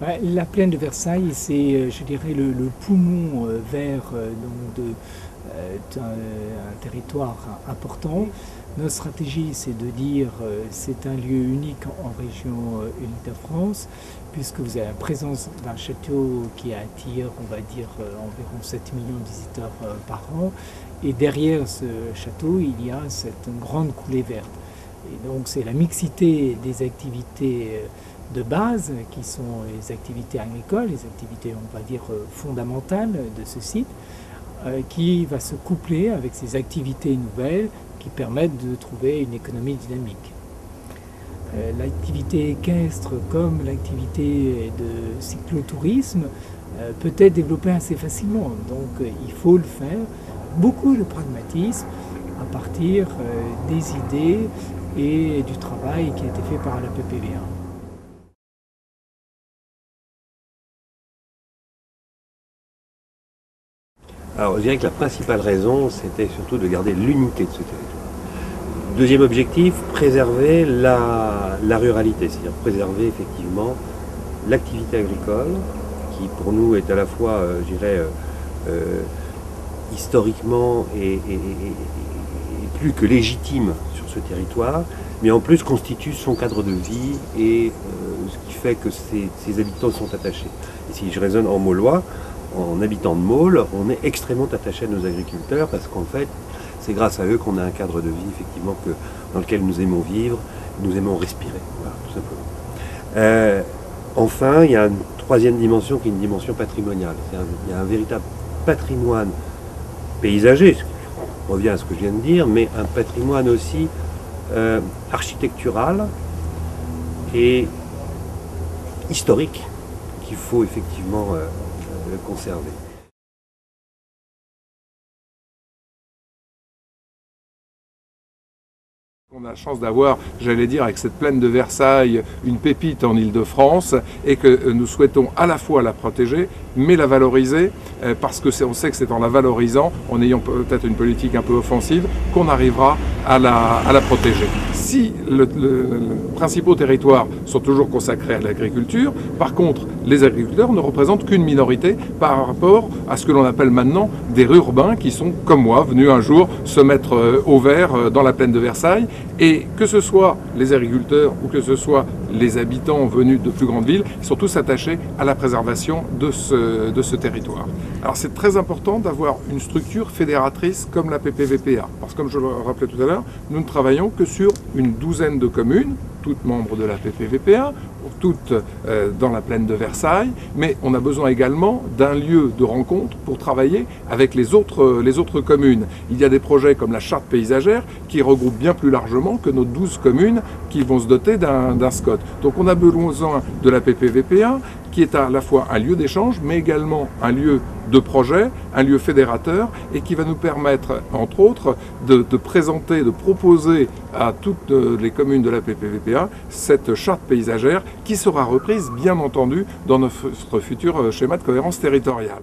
La plaine de Versailles, c'est, je dirais, le poumon vert d'un territoire important. Notre stratégie, c'est de dire c'est un lieu unique en région Île-de-France, puisque vous avez la présence d'un château qui attire, on va dire, environ 7 millions de visiteurs par an. Et derrière ce château, il y a cette grande coulée verte. Et donc c'est la mixité des activités de base, qui sont les activités agricoles, les activités, on va dire, fondamentales de ce site, qui va se coupler avec ces activités nouvelles qui permettent de trouver une économie dynamique. L'activité équestre comme l'activité de cyclotourisme peut être développée assez facilement, donc il faut le faire. Beaucoup de pragmatisme à partir des idées et du travail qui a été fait par la PPVA. Alors, je dirais que la principale raison, c'était surtout de garder l'unité de ce territoire. Deuxième objectif, préserver la ruralité, c'est-à-dire préserver effectivement l'activité agricole, qui pour nous est à la fois, je dirais, historiquement et plus que légitime sur ce territoire, mais en plus constitue son cadre de vie et ce qui fait que ses habitants sont attachés. Et si je raisonne en Maulois, en habitant de Maule, on est extrêmement attaché à nos agriculteurs parce qu'en fait, c'est grâce à eux qu'on a un cadre de vie effectivement dans lequel nous aimons vivre, nous aimons respirer, voilà, tout simplement. Enfin, il y a une troisième dimension qui est une dimension patrimoniale. Il y a un véritable patrimoine paysager, ce qui revient à ce que je viens de dire, mais un patrimoine aussi architectural et historique qu'il faut effectivement conserver. On a la chance d'avoir, j'allais dire, avec cette plaine de Versailles, une pépite en Île-de-France et que nous souhaitons à la fois la protéger, mais la valoriser, parce que on sait que c'est en la valorisant, en ayant peut-être une politique un peu offensive, qu'on arrivera à la protéger. Si les principaux territoires sont toujours consacrés à l'agriculture, par contre, les agriculteurs ne représentent qu'une minorité par rapport à ce que l'on appelle maintenant des rurbains qui sont, comme moi, venus un jour se mettre au vert dans la plaine de Versailles. Et que ce soit les agriculteurs ou que ce soit les habitants venus de plus grandes villes, ils sont tous attachés à la préservation de ce territoire. Alors c'est très important d'avoir une structure fédératrice comme la PPVPA, parce que comme je le rappelais tout à l'heure, nous ne travaillons que sur une douzaine de communes, toutes membres de la PPVPA, toutes dans la plaine de Versailles, mais on a besoin également d'un lieu de rencontre pour travailler avec les autres communes. Il y a des projets comme la charte paysagère qui regroupent bien plus largement que nos 12 communes qui vont se doter d'un SCOT. Donc on a besoin de la PPVPA qui est à la fois un lieu d'échange, mais également un lieu de projet, un lieu fédérateur, et qui va nous permettre, entre autres, de présenter, de proposer à toutes les communes de la PPVPA cette charte paysagère qui sera reprise, bien entendu, dans notre futur schéma de cohérence territoriale.